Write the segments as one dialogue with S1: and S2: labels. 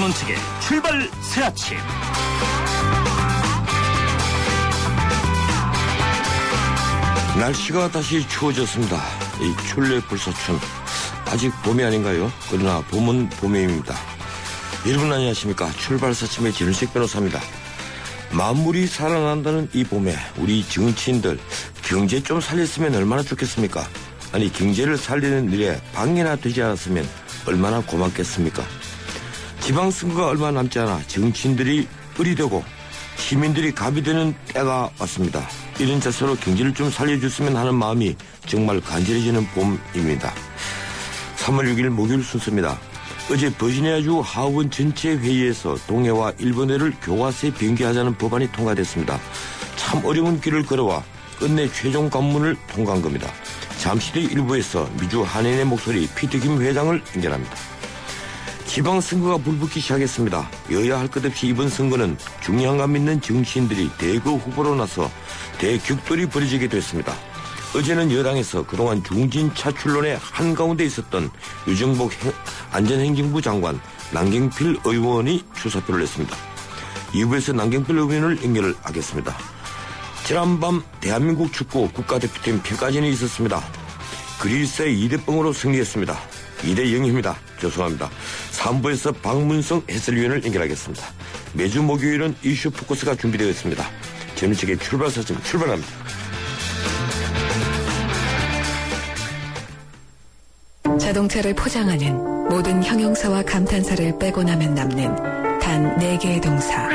S1: 전원책의 출발 새 아침.
S2: 날씨가 다시 추워졌습니다. 이 출래 불사춘 아직 봄이 아닌가요? 그러나 봄은 봄입니다. 여러분 안녕하십니까? 출발사침의 진우식 변호사입니다. 만물이 살아난다는 이 봄에 우리 정치인들 경제 좀 살렸으면 얼마나 좋겠습니까? 아니 경제를 살리는 일에 방해나 되지 않았으면 얼마나 고맙겠습니까? 지방선거가 얼마 남지 않아 정치인들이 을이 되고 시민들이 갑이 되는 때가 왔습니다. 이런 자세로 경제를 좀 살려줬으면 하는 마음이 정말 간절해지는 봄입니다. 3월 6일 목요일 순서입니다. 어제 버지니아주 하원 전체 회의에서 동해와 일본해를 교과서에 변경하자는 법안이 통과됐습니다. 참 어려운 길을 걸어와 끝내 최종 관문을 통과한 겁니다. 잠시 뒤 일부에서 미주 한인의 목소리 피트 김 회장을 연결합니다. 지방선거가 불붙기 시작했습니다. 여야 할 것 없이 이번 선거는 중량감 있는 정치인들이 대거 후보로 나서 대격돌이 벌어지게 됐습니다. 어제는 여당에서 그동안 중진 차출론의 한가운데 있었던 유정복 안전행정부 장관 남경필 의원이 출사표를 냈습니다. 2부에서 남경필 의원을 연결하겠습니다. 지난밤 대한민국 축구 국가대표팀 평가전이 있었습니다. 그리스의 2대0으로 승리했습니다. 2대0입니다. 죄송합니다. 3부에서 박문성 해설위원을 연결하겠습니다. 매주 목요일은 이슈 포커스가 준비되어 있습니다. 전우측의 출발사진 출발합니다.
S3: 자동차를 포장하는 모든 형용사와 감탄사를 빼고 나면 남는 단 4개의 동사.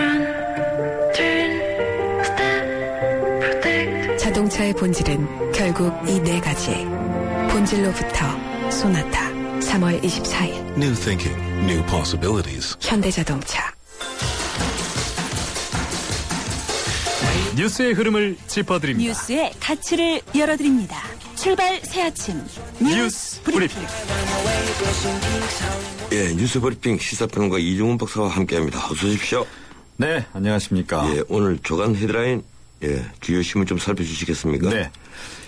S3: 자동차의 본질은 결국 이 4가지. 본질로부터 소나타. 3월 24일.
S4: New thinking, new possibilities.
S3: 현대자동차.
S1: 뉴스의 흐름을 짚어드립니다.
S5: 뉴스의 가치를 열어드립니다. 출발 새 아침
S1: 뉴스 브리핑.
S2: 예, 뉴스 브리핑 시사평론가 이종훈 박사와 함께합니다. 어서 오십시오.
S6: 네, 안녕하십니까.
S2: 예, 오늘 조간 헤드라인 주요 신문 좀 살펴주시겠습니까?
S6: 네,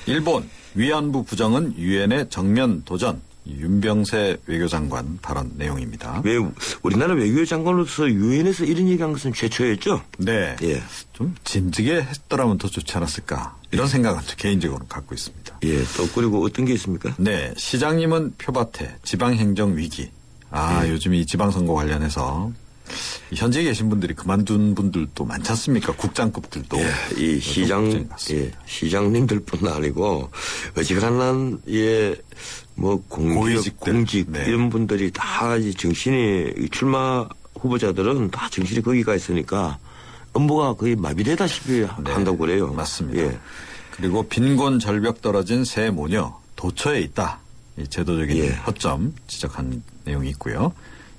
S6: 일본 위안부 부정은 유엔의 정면 도전. 윤병세 외교장관 발언 내용입니다.
S2: 왜 우리나라 외교장관으로서 유엔에서 이런 얘기한 것은 최초였죠?
S6: 네,
S2: 예.
S6: 좀 진즉에 했더라면 더 좋지 않았을까 이런 생각은 개인적으로 갖고 있습니다.
S2: 예, 또 그리고 어떤 게 있습니까?
S6: 네, 시장님은 표밭에 지방행정 위기. 요즘 이 지방선거 관련해서 현지에 계신 분들이 그만둔 분들도 많지 않습니까? 국장급들도.
S2: 예, 이 시장님들뿐 아니고 어지간한 공직
S6: 네.
S2: 이런 분들이 다 정신이 출마 후보자들은 다 정신이 거기가 있으니까 업무가 거의 마비되다시피 한다고 그래요.
S6: 맞습니다.
S2: 예.
S6: 그리고 빈곤 절벽 떨어진 새 모녀 도처에 있다. 이 제도적인 허점 지적한 내용이 있고요.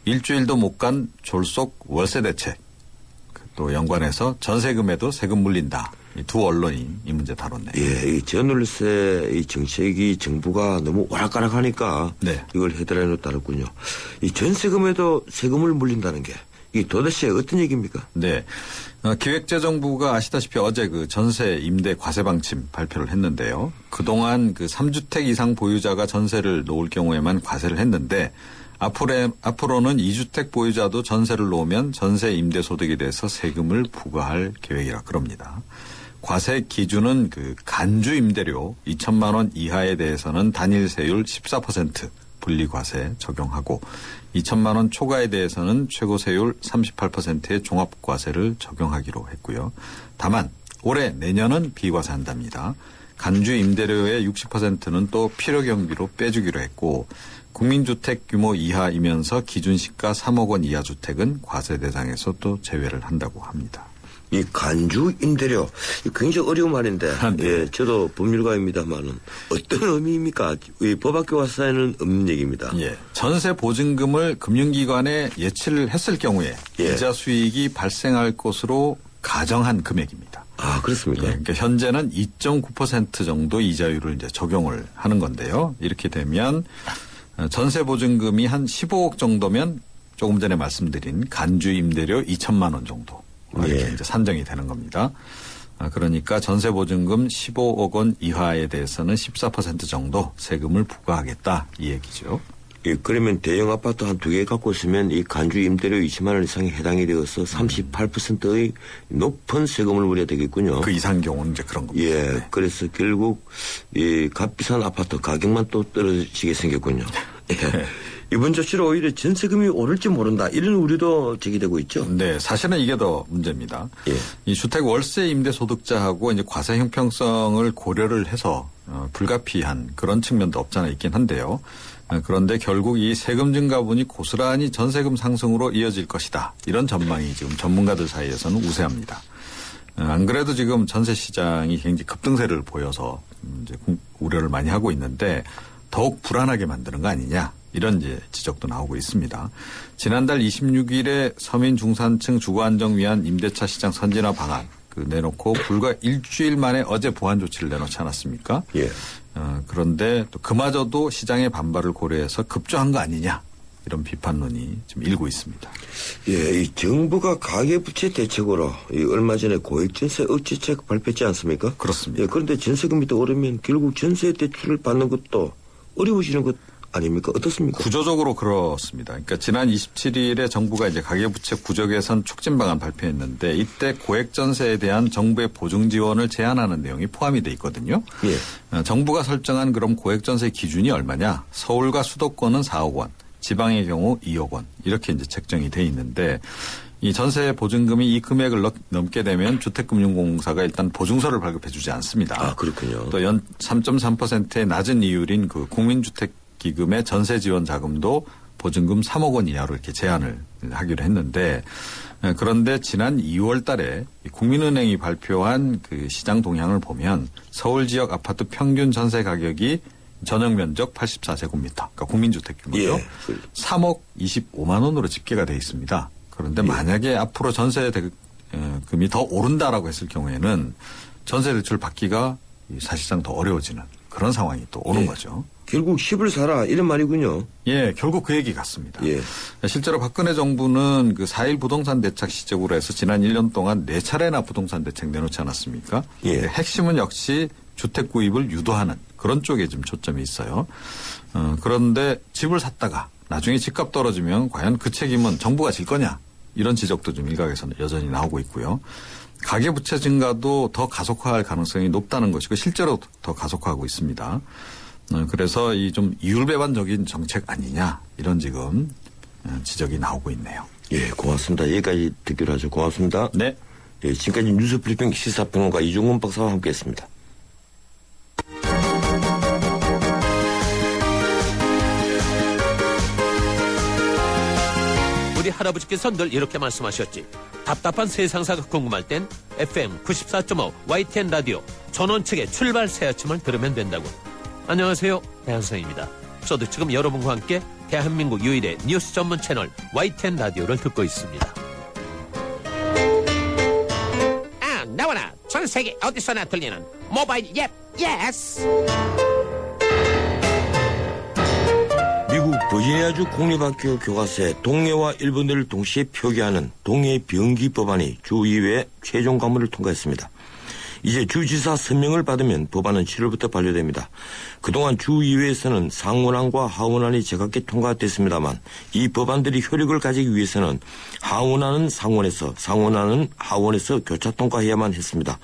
S6: 일주일도 못 간 졸속 월세 대책. 또 연관해서 전세금에도 세금 물린다. 이 두 언론이 이 문제 다뤘네요.
S2: 예, 이 전월세 이 정책이 정부가 너무 오락가락하니까 이걸 헤드라인으로 따랐군요. 이 전세금에도 세금을 물린다는 게 이 도대체 어떤 얘기입니까?
S6: 네. 기획재정부가 아시다시피 어제 그 전세 임대 과세 방침 발표를 했는데요. 그동안 그 3주택 이상 보유자가 전세를 놓을 경우에만 과세를 했는데 앞으로는 2주택 보유자도 전세를 놓으면 전세 임대 소득에 대해서 세금을 부과할 계획이라 그럽니다. 과세 기준은 그 간주 임대료 2천만 원 이하에 대해서는 단일 세율 14% 분리과세 적용하고 2천만 원 초과에 대해서는 최고 세율 38%의 종합과세를 적용하기로 했고요. 다만 올해 내년은 비과세한답니다. 간주 임대료의 60%는 또 필요경비로 빼주기로 했고 국민주택 규모 이하이면서 기준시가 3억 원 이하 주택은 과세 대상에서 또 제외를 한다고 합니다.
S2: 이 간주 임대료 굉장히 어려운 말인데 예, 저도 법률가입니다만은 어떤 의미입니까? 이 법학교과서에는 없는 얘기입니다.
S6: 예, 전세 보증금을 금융기관에 예치를 했을 경우에 이자 수익이 발생할 것으로 가정한 금액입니다.
S2: 아, 그렇습니까?
S6: 예, 그러니까 현재는 2.9% 정도 이자율을 이제 적용을 하는 건데요. 이렇게 되면 전세 보증금이 한 15억 정도면 조금 전에 말씀드린 간주 임대료 2천만 원 정도. 이렇게 이제 산정이 되는 겁니다. 그러니까 전세 보증금 15억 원 이하에 대해서는 14% 정도 세금을 부과하겠다 이 얘기죠.
S2: 예, 그러면 대형 아파트 한 2개 갖고 있으면 이 간주 임대료 20만 원 이상이 해당이 되어서 38%의 높은 세금을 물어야 되겠군요.
S6: 그 이상 경우는 이제 그런 겁니다.
S2: 예,
S6: 네.
S2: 그래서 결국 이 값비싼 아파트 가격만 또 떨어지게 생겼군요. 예. 이번 조치로 오히려 전세금이 오를지 모른다 이런 우려도 제기되고 있죠.
S6: 네, 사실은 이게 더 문제입니다.
S2: 예.
S6: 이 주택 월세 임대 소득자하고 이제 과세 형평성을 고려를 해서 불가피한 그런 측면도 없잖아 있긴 한데요. 그런데 결국 이 세금 증가분이 고스란히 전세금 상승으로 이어질 것이다. 이런 전망이 지금 전문가들 사이에서는 우세합니다. 안 그래도 지금 전세 시장이 굉장히 급등세를 보여서 이제 우려를 많이 하고 있는데 더욱 불안하게 만드는 거 아니냐. 이런 이제 지적도 나오고 있습니다. 지난달 26일에 서민 중산층 주거 안정 위한 임대차 시장 선진화 방안 내놓고 불과 일주일 만에 어제 보완 조치를 내놓지 않았습니까?
S2: 예.
S6: 그런데 또 그마저도 시장의 반발을 고려해서 급조한 거 아니냐 이런 비판론이 지금 일고 있습니다.
S2: 예, 이 정부가 가계부채 대책으로 얼마 전에 고액전세 억제책 발표했지 않습니까?
S6: 그렇습니다.
S2: 예, 그런데 전세금이 더 오르면 결국 전세 대출을 받는 것도 어려워지는 것 아닙니까? 어떻습니까?
S6: 구조적으로 그렇습니다. 그러니까 지난 27일에 정부가 이제 가계부채 구조 개선 촉진 방안 발표했는데 이때 고액 전세에 대한 정부의 보증 지원을 제한하는 내용이 포함이 돼 있거든요.
S2: 예.
S6: 정부가 설정한 그럼 고액 전세 기준이 얼마냐? 서울과 수도권은 4억 원, 지방의 경우 2억 원 이렇게 이제 책정이 돼 있는데 이 전세 보증금이 이 금액을 넘게 되면 주택금융공사가 일단 보증서를 발급해 주지 않습니다.
S2: 아, 그렇군요.
S6: 또 연 3.3%의 낮은 이율인 그 국민주택 기금의 전세 지원 자금도 보증금 3억 원 이하로 이렇게 제한을 하기로 했는데 그런데 지난 2월 달에 국민은행이 발표한 그 시장 동향을 보면 서울 지역 아파트 평균 전세 가격이 전용 면적 84제곱미터, 그러니까 국민주택 규모죠.
S2: 예.
S6: 3억 25만 원으로 집계가 돼 있습니다. 그런데 만약에 앞으로 전세 금이 더 오른다라고 했을 경우에는 전세 대출 받기가 사실상 더 어려워지는 그런 상황이 또 오는 거죠.
S2: 결국 10을 사라 이런 말이군요.
S6: 예, 결국 그 얘기 같습니다.
S2: 예.
S6: 실제로 박근혜 정부는 그 4.1 부동산 대책 시적으로 해서 지난 1년 동안 4차례나 부동산 대책 내놓지 않았습니까?
S2: 예.
S6: 핵심은 역시 주택 구입을 유도하는 그런 쪽에 좀 초점이 있어요. 그런데 집을 샀다가 나중에 집값 떨어지면 과연 그 책임은 정부가 질 거냐? 이런 지적도 좀 일각에서는 여전히 나오고 있고요. 가계부채 증가도 더 가속화할 가능성이 높다는 것이고 실제로 더 가속화하고 있습니다. 그래서 이 좀 이율배반적인 정책 아니냐 이런 지금 지적이 나오고 있네요.
S2: 예, 고맙습니다. 여기까지 듣기로 하죠. 고맙습니다.
S6: 네.
S2: 예, 지금까지 뉴스브리핑 시사평론가 이종훈 박사와 함께했습니다.
S7: 우리 할아버지께서 늘 이렇게 말씀하셨지. 답답한 세상사가 궁금할 땐 FM 94.5 YTN 라디오 전원책의 출발 새 아침을 들으면 된다고. 안녕하세요, 배한성입니다. 저도 지금 여러분과 함께 대한민국 유일의 뉴스 전문 채널 YTN 라디오를 듣고 있습니다. 아, 나와라. 전 세계 어디서나 들리는 모바일 앱 예스.
S2: 미국 버지니아주 공립학교 교과서에 동해와 일본어를 동시에 표기하는 동해 병기 법안이 주의회에 최종 관문을 통과했습니다. 이제 주지사 서명을 받으면 법안은 7월부터 반려됩니다. 그동안 주의회에서는 상원안과 하원안이 제각기 통과됐습니다만 이 법안들이 효력을 가지기 위해서는 하원안은 상원에서, 상원안은 하원에서 교차 통과해야만 했습니다.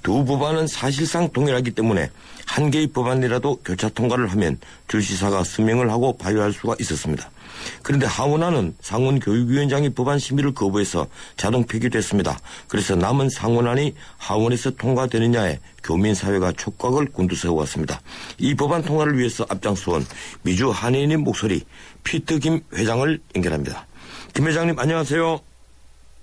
S2: 두 법안은 사실상 동일하기 때문에 한 개의 법안이라도 교차 통과를 하면 주지사가 서명을 하고 발효할 수가 있었습니다. 그런데 하원안은 상원교육위원장이 법안 심의를 거부해서 자동 폐기됐습니다. 그래서 남은 상원안이 하원에서 통과되느냐에 교민사회가 촉각을 곤두세워왔습니다. 이 법안 통과를 위해서 앞장서온 미주 한의인의 목소리 피터 김 회장을 연결합니다. 김 회장님 안녕하세요.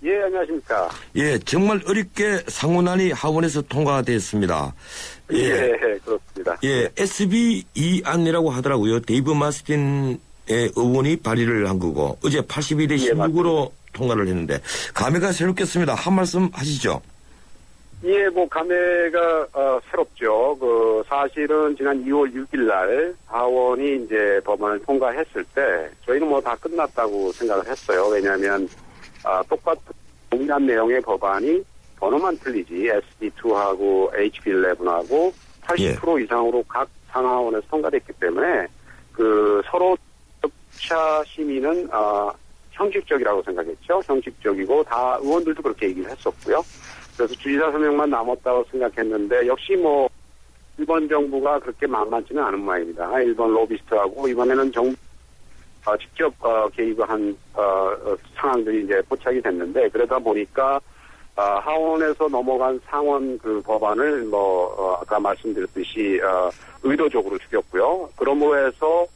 S8: 예, 안녕하십니까.
S2: 예, 정말 어렵게 상원안이 하원에서 통과됐습니다.
S8: 예, 그렇습니다.
S2: 예, SB2안이라고 하더라고요. 데이브 마스틴 의원이 발의를 한 거고 어제 82대 16으로 통과를 했는데 감회가 새롭겠습니다. 한 말씀 하시죠.
S8: 예, 뭐 감회가 새롭죠. 그 사실은 지난 2월 6일 날 하원이 이제 법안을 통과했을 때 저희는 뭐 다 끝났다고 생각을 했어요. 왜냐하면 똑같은 동일한 내용의 법안이 번호만 틀리지 SB2하고 HB11하고 80% 이상으로 각 상하원에서 통과됐기 때문에 그 서로 차 심의는 형식적이라고 생각했죠. 형식적이고 다 의원들도 그렇게 얘기를 했었고요. 그래서 주지사 서명만 남았다고 생각했는데 역시 뭐 일본 정부가 그렇게 만만치는 않은 모양입니다. 일본 로비스트하고 이번에는 정부 직접 개입을 한 상황들이 이제 포착이 됐는데 그러다 보니까 하원에서 넘어간 상원 그 법안을 아까 말씀드렸듯이 의도적으로 죽였고요. 그러므로 해서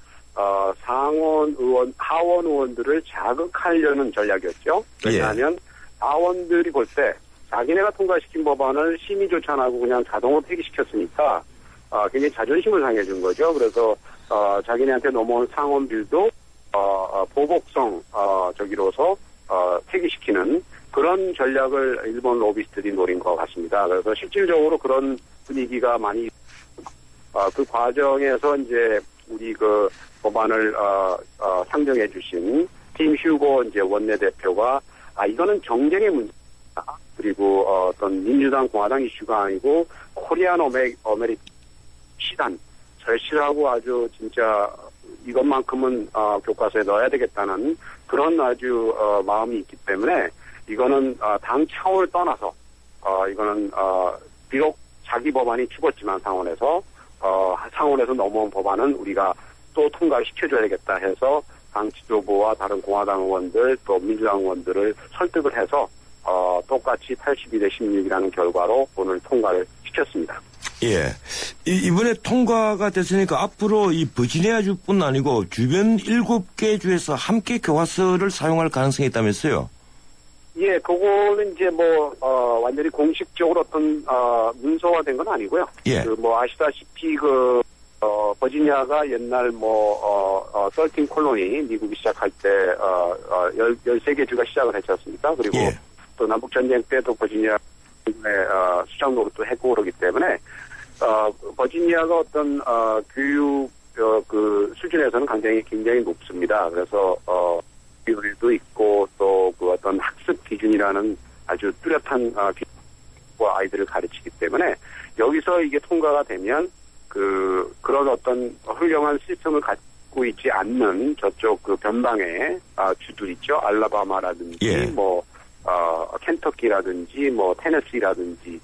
S8: 하원 의원들을 자극하려는 전략이었죠. 왜냐하면 하원들이 볼 때 자기네가 통과시킨 법안을 심의조차 안 하고 그냥 자동으로 폐기시켰으니까 굉장히 자존심을 상해준 거죠. 그래서 자기네한테 넘어온 상원 빌도 보복성 저기로서 폐기시키는 그런 전략을 일본 로비스트들이 노린 것 같습니다. 그래서 실질적으로 그런 분위기가 많이 그 과정에서 이제 우리 그 법안을 상정해 주신 팀 휴고 이제 원내대표가 이거는 경쟁의 문제다. 그리고 어떤 민주당 공화당 이슈가 아니고 코리안 어메리칸 시단 절실하고 아주 진짜 이것만큼은 교과서에 넣어야 되겠다는 그런 아주 마음이 있기 때문에 이거는 당 차원을 떠나서 이거는 비록 자기 법안이 죽었지만 상원에서 넘어온 법안은 우리가 또 통과시켜줘야 되겠다 해서 당 지도부와 다른 공화당 의원들 또 민주당 의원들을 설득을 해서 똑같이 82대 16이라는 결과로 오늘 통과를 시켰습니다.
S2: 예. 이번에 통과가 됐으니까 앞으로 이 버지니아주뿐 아니고 주변 7개 주에서 함께 교과서를 사용할 가능성이 있다면서요?
S8: 예, 그거는 이제 완전히 공식적으로 어떤 문서화된 건 아니고요.
S2: 예.
S8: 아시다시피 버지니아가 옛날 13 콜로니 미국이 시작할 때 13개 주가 시작을 했지 않습니까? 그리고
S2: 예.
S8: 또 남북전쟁 때도 버지니아 수장 노릇도 했고 그러기 때문에 버지니아가 어떤 교육 그 수준에서는 굉장히 높습니다. 그래서 비율도 있고 또 그 어떤 학습 기준이라는 아주 뚜렷한 기준과 아이들을 가르치기 때문에 여기서 이게 통과가 되면 그런 어떤 훌륭한 시스템을 갖고 있지 않는 저쪽 그 변방의 주들 있죠. 알라바마라든지
S2: 예.
S8: 켄터키라든지 테네시라든지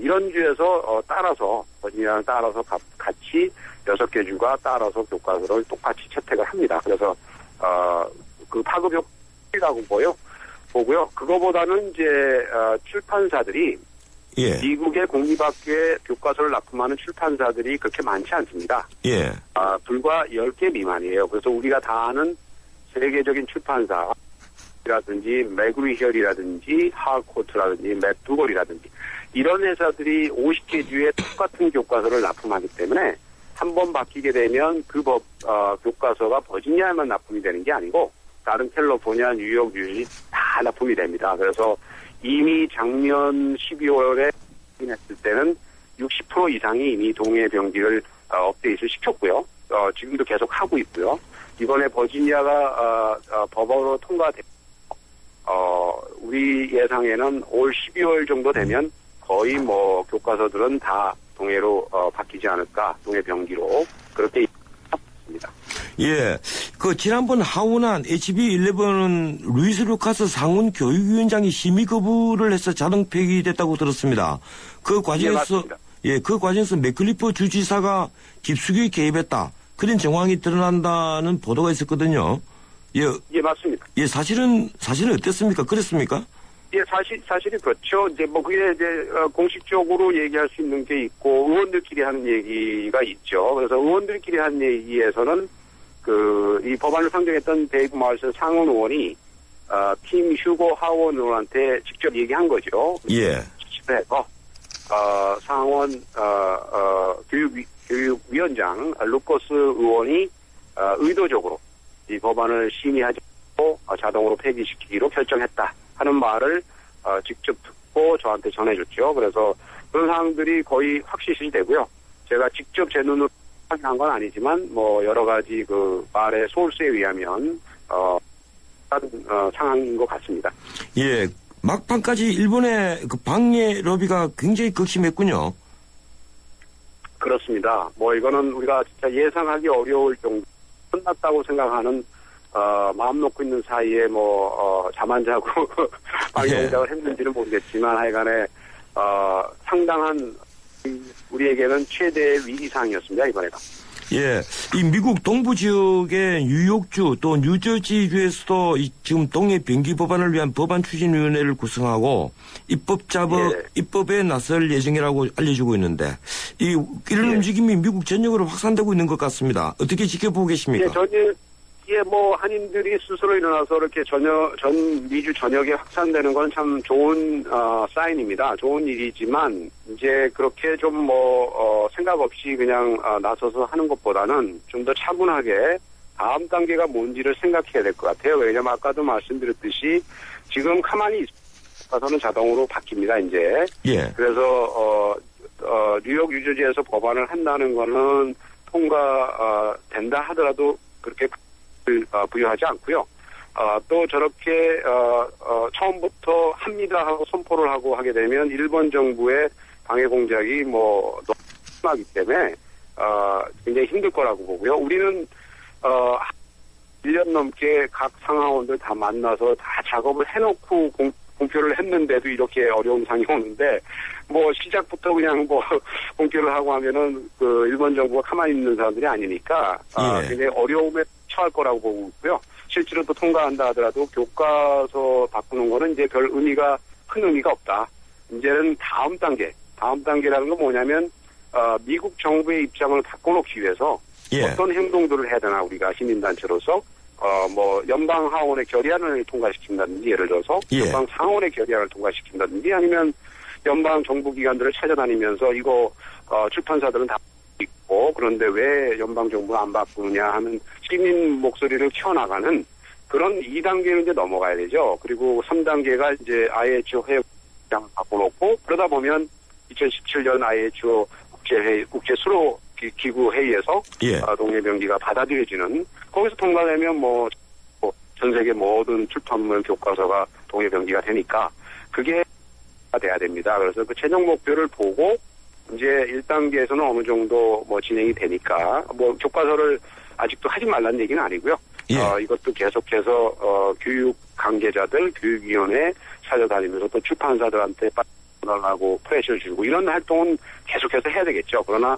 S8: 이런 주에서 따라서 버지니아를 따라서 같이 6개 주가 따라서 교과서를 똑같이 채택을 합니다. 그래서 그 파급 효과라고 보고요. 그거보다는 이제 출판사들이
S2: 예.
S8: 미국의 공립학교에 교과서를 납품하는 출판사들이 그렇게 많지 않습니다.
S2: 예.
S8: 불과 10개 미만이에요. 그래서 우리가 다 아는 세계적인 출판사라든지 맥그리히얼이라든지 하코트라든지 맥두걸이라든지 이런 회사들이 50개 주에 똑같은 교과서를 납품하기 때문에 한 번 바뀌게 되면 그 교과서가 버지니아에만 납품이 되는 게 아니고 다른 캘리포니아, 뉴욕, 뉴저지 다 납품이 됩니다. 그래서 이미 작년 12월에 했을 때는 60% 이상이 이미 동해 병기를 업데이트 시켰고요. 지금도 계속 하고 있고요. 이번에 버지니아가 법으로 통과됐고 우리 예상에는 올 12월 정도 되면 거의 교과서들은 다 동해로 바뀌지 않을까, 동해 병기로 그렇게 있습니다.
S2: 예. 지난번 하원안 HB11은 루이스 루카스 상원 교육위원장이 심의 거부를 해서 자동 폐기됐다고 들었습니다. 그 과정에서, 그 과정에서 맥클리프 주지사가 깊숙이 개입했다. 그런 정황이 드러난다는 보도가 있었거든요.
S8: 예, 맞습니다.
S2: 예, 사실은 어땠습니까? 그랬습니까?
S8: 예, 사실이 그렇죠. 그게 공식적으로 얘기할 수 있는 게 있고, 의원들끼리 하는 얘기가 있죠. 그래서 의원들끼리 한 얘기에서는, 이 법안을 상정했던 데이브 마을스 상원 의원이, 팀 휴고 하원 의원한테 직접 얘기한 거죠.
S2: 예.
S8: 해서, 상원, 교육위원장, 루커스 의원이, 의도적으로 이 법안을 심의하지 않고 자동으로 폐기시키기로 결정했다. 하는 말을 직접 듣고 저한테 전해줬죠. 그래서 그런 사항들이 거의 확실시 되고요. 제가 직접 제 눈으로 확인한 건 아니지만 여러 가지 그 말의 소스에 의하면 상황인 것 같습니다.
S2: 예, 막판까지 일본의 그 방해 로비가 굉장히 극심했군요.
S8: 그렇습니다. 이거는 우리가 진짜 예상하기 어려울 정도 끝났다고 생각하는 마음 놓고 있는 사이에 잠 안 자고 방송작을 했는지는 모르겠지만 하여간에 상당한 우리에게는 최대의 위기상이었습니다, 이번에가.
S2: 예, 이 미국 동부 지역의 뉴욕주 또 뉴저지주에서도 지금 동해 변기 법안을 위한 법안 추진위원회를 구성하고 입법에 나설 예정이라고 알려지고 있는데 이런 움직임이 미국 전역으로 확산되고 있는 것 같습니다. 어떻게 지켜보고 계십니까?
S8: 한인들이 스스로 일어나서 이렇게 전 미주 전역에 확산되는 건 참 좋은 사인입니다. 좋은 일이지만 이제 그렇게 좀 생각 없이 그냥 나서서 하는 것보다는 좀 더 차분하게 다음 단계가 뭔지를 생각해야 될 것 같아요. 왜냐면 아까도 말씀드렸듯이 지금 가만히 있어서는 자동으로 바뀝니다. 이제.
S2: 예.
S8: 그래서 뉴욕 뉴저지에서 법안을 한다는 거는 통과된다 하더라도 그렇게 부여하지 않고요. 또 저렇게 처음부터 합니다 하고 선포를 하고 하게 되면 일본 정부의 방해 공작이 너무 심하기 때문에 굉장히 힘들 거라고 보고요. 우리는 1년 넘게 각 상하원들 다 만나서 다 작업을 해놓고 공표를 했는데도 이렇게 어려운 상이 오는데 시작부터 그냥 공표를 하고 하면은 일본 정부가 가만히 있는 사람들이 아니니까 굉장히 어려움에 처할 거라고 보고 있고요. 실제로 또 통과한다 하더라도 교과서 바꾸는 거는 이제 큰 의미가 없다. 이제는 다음 단계라는 건 뭐냐면 미국 정부의 입장을 바꿔놓기 위해서 어떤 행동들을 해야 되나 우리가 시민단체로서 연방 하원의 결의안을 통과시킨다든지 예를 들어서 연방 상원의 결의안을 통과시킨다든지 아니면 연방 정부 기관들을 찾아다니면서 이거 출판사들은 다 있고 그런데 왜 연방 정부가 안 바꾸느냐 하는 시민 목소리를 키워나가는 그런 2단계를 이제 넘어가야 되죠. 그리고 3단계가 이제 IHO 회장을 바꿔놓고 그러다 보면 2017년 IHO 국제 수로 기구 회의에서 동해병기가 받아들여지는 거기서 통과되면 전 세계 모든 출판물 교과서가 동해병기가 되니까 그게 돼야 됩니다. 그래서 그 최종 목표를 보고 이제 1단계에서는 어느 정도 진행이 되니까 교과서를 아직도 하지 말라는 얘기는 아니고요. 이것도 계속해서 교육 관계자들, 교육위원회 찾아다니면서 또 출판사들한테 빨리 프레셔를 주고 이런 활동은 계속해서 해야 되겠죠. 그러나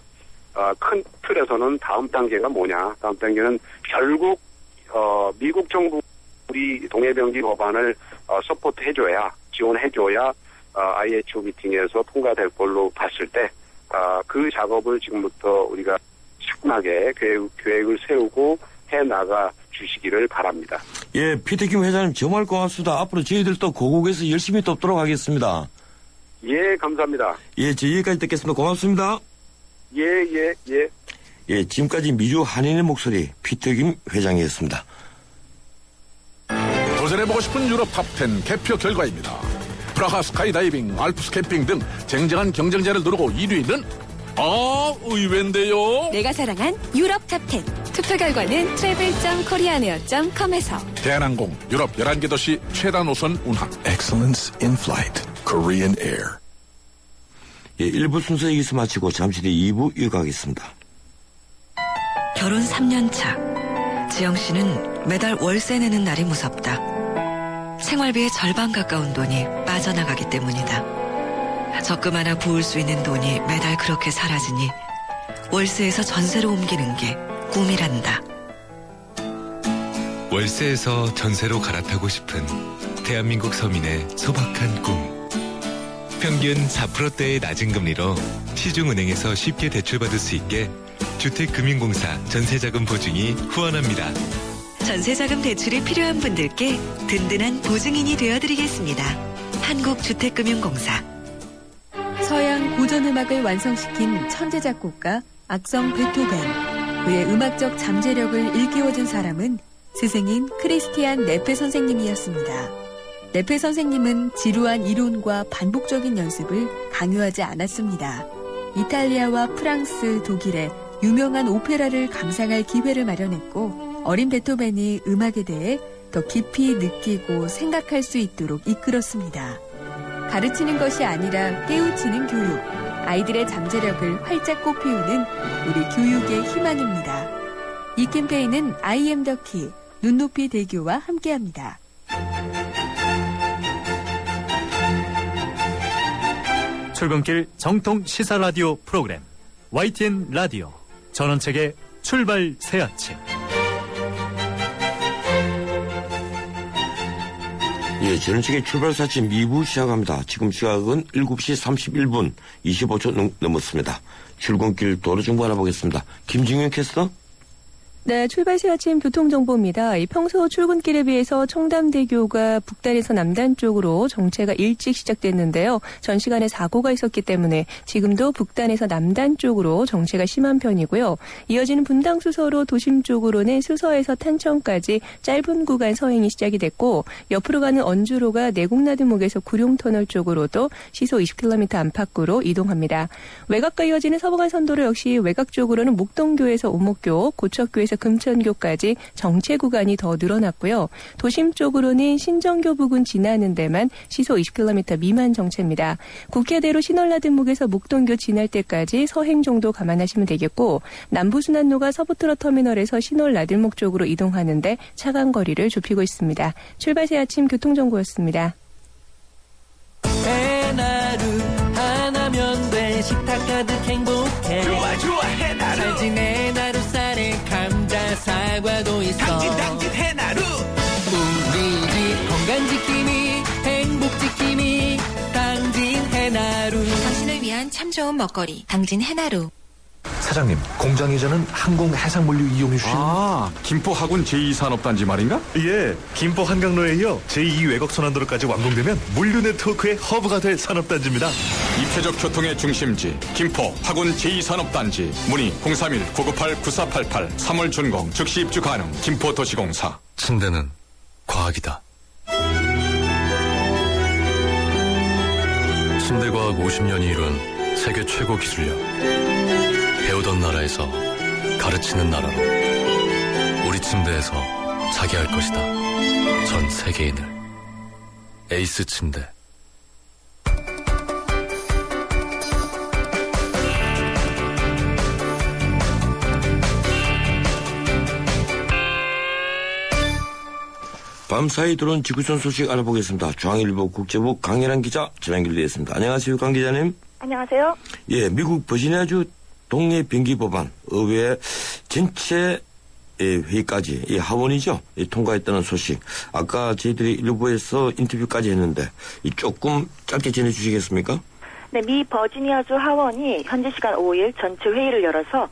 S8: 큰 틀에서는 다음 단계가 뭐냐? 다음 단계는 결국 미국 정부 우리 동해병기 법안을 서포트 해줘야 지원해줘야 IHO 미팅에서 통과될 걸로 봤을 때 그 작업을 지금부터 우리가 차분하게 계획을 세우고 해나가 주시기를 바랍니다.
S2: 예, 피터김 회장님 정말 고맙습니다. 앞으로 저희들도 고국에서 열심히 돕도록 하겠습니다.
S8: 예, 감사합니다.
S2: 예, 저희까지 듣겠습니다. 고맙습니다. 예, 지금까지 미주 한인의 목소리 피터김 회장이었습니다.
S9: 도전해보고 싶은 유럽 탑10 개표 결과입니다. 프라하 스카이다이빙, 알프스 캠핑 등 쟁쟁한 경쟁자를 누르고 1위는 의외인데요.
S5: 내가 사랑한 유럽 탑10.
S3: 투표 결과는 travel.koreanair.com에서
S9: 대한항공 유럽 11개 도시 최다 노선 운항.
S4: Excellence in flight. Korean Air.
S2: 예, 1부 순서 여기서 마치고 잠시 뒤 2부 이어가겠습니다.
S10: 결혼 3년 차. 지영 씨는 매달 월세 내는 날이 무섭다. 생활비의 절반 가까운 돈이 빠져나가기 때문이다. 적금 하나 부을 수 있는 돈이 매달 그렇게 사라지니 월세에서 전세로 옮기는 게 꿈이란다.
S11: 월세에서 전세로 갈아타고 싶은 대한민국 서민의 소박한 꿈. 평균 4%대의 낮은 금리로 시중은행에서 쉽게 대출받을 수 있게 주택금융공사 전세자금 보증이 후원합니다.
S10: 전세자금 대출이 필요한 분들께 든든한 보증인이 되어드리겠습니다. 한국주택금융공사.
S5: 서양 고전음악을 완성시킨 천재 작곡가 악성 베토벤. 그의 음악적 잠재력을 일깨워준 사람은 스승인 크리스티안 네페 선생님이었습니다. 네페 선생님은 지루한 이론과 반복적인 연습을 강요하지 않았습니다. 이탈리아와 프랑스, 독일의 유명한 오페라를 감상할 기회를 마련했고 어린 베토벤이 음악에 대해 더 깊이 느끼고 생각할 수 있도록 이끌었습니다. 가르치는 것이 아니라 깨우치는 교육, 아이들의 잠재력을 활짝 꽃피우는 우리 교육의 희망입니다. 이 캠페인은 IM 더 키, 눈높이 대교와 함께합니다.
S1: 출근길 정통 시사 라디오 프로그램 YTN 라디오 전원책의 출발 새 아침.
S2: 예, 전원책의 출발 새 아침 2부 시작합니다. 지금 시각은 7시 31분 25초 넘었습니다. 출근길 도로정보 알아보겠습니다. 김진경 캐스터.
S12: 네, 출발 새 아침 교통정보입니다. 평소 출근길에 비해서 청담대교가 북단에서 남단 쪽으로 정체가 일찍 시작됐는데요. 전 시간에 사고가 있었기 때문에 지금도 북단에서 남단 쪽으로 정체가 심한 편이고요. 이어지는 분당수서로 도심 쪽으로는 수서에서 탄천까지 짧은 구간 서행이 시작이 됐고, 옆으로 가는 언주로가 내곡나들목에서 구룡터널 쪽으로도 시속 20km 안팎으로 이동합니다. 외곽과 이어지는 서부간 선도로 역시 외곽 쪽으로는 목동교에서 오목교, 고척교에서 금천교까지 정체 구간이 더 늘어났고요. 도심 쪽으로는 신정교 부근 지나는 데만 시속 20km 미만 정체입니다. 국회대로 신월나들목에서 목동교 지날 때까지 서행 정도 감안하시면 되겠고, 남부순환로가 서부트럭터미널에서 신월나들목 쪽으로 이동하는데 차간 거리를 좁히고 있습니다. 출발 새 아침 교통정보였습니다.
S13: 해나루 하나면 돼. 식탁 가득 행복해. 좋아 해나루. 잘 지내 나루살에 감자 사과도 있어. 당진 해나루. 우리 집 건강 지킴이 행복 지킴이 당진 해나루.
S14: 당신을 위한 참 좋은 먹거리 당진 해나루.
S15: 사장님, 공장 이전은 항공 해상물류 이용해 주시는...
S16: 김포 하군 제2산업단지 말인가?
S15: 예, 김포 한강로에 이어 제2 외곽순환도로까지 완공되면 물류 네트워크의 허브가 될 산업단지입니다.
S16: 입체적 교통의 중심지 김포 하군 제2산업단지. 문의 031-998-9488. 3월 준공 즉시 입주 가능. 김포도시공사.
S11: 침대는 과학이다. 침대과학 50년이 이룬 세계 최고 기술력. 배우던 나라에서 가르치는 나라로 우리 침대에서 자기 할 것이다. 전 세계인을. 에이스 침대.
S2: 밤사이 들어온 지구촌 소식 알아보겠습니다. 중앙일보 국제부 강예란 기자 전화 연결되어 안녕하세요, 강 기자님.
S17: 안녕하세요.
S2: 예, 미국 버지니아주 동해 병기 법안 의회 전체 회의까지 이 하원이죠, 통과했다는 소식. 아까 저희들이 일부에서 인터뷰까지 했는데 조금 짧게 전해주시겠습니까?
S17: 네, 미 버지니아주 하원이 현지 시간 5일 전체 회의를 열어서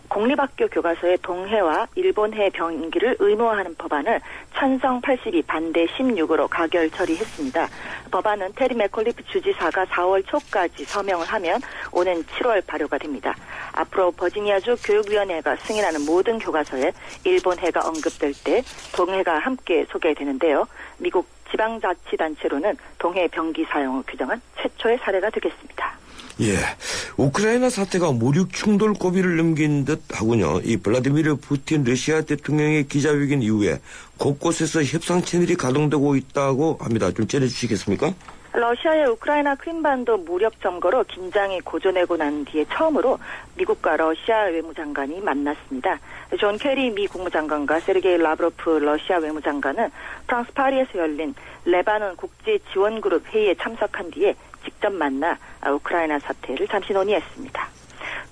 S17: 공립학교 교과서의 동해와 일본해 병기를 의무화하는 법안을 찬성 82, 반대 16으로 가결 처리했습니다. 법안은 테리 맥컬리프 주지사가 4월 초까지 서명을 하면 오는 7월 발효가 됩니다. 앞으로 버지니아주 교육위원회가 승인하는 모든 교과서에 일본해가 언급될 때 동해가 함께 소개되는데요. 미국 지방자치단체로는 동해 병기 사용을 규정한 최초의 사례가 되겠습니다.
S2: 예, 우크라이나 사태가 무력 충돌 고비를 넘긴 듯 하군요. 이 블라디미르 푸틴 러시아 대통령의 기자회견 이후에 곳곳에서 협상 채널이 가동되고 있다고 합니다. 좀 전해주시겠습니까?
S17: 러시아의 우크라이나 크림반도 무력 점거로 긴장이 고조되고 난 뒤에 처음으로 미국과 러시아 외무장관이 만났습니다. 존 케리 미 국무장관과 세르게이 라브로프 러시아 외무장관은 프랑스 파리에서 열린 레바논 국제지원그룹 회의에 참석한 뒤에 직접 만나 우크라이나 사태를 잠시 논의했습니다.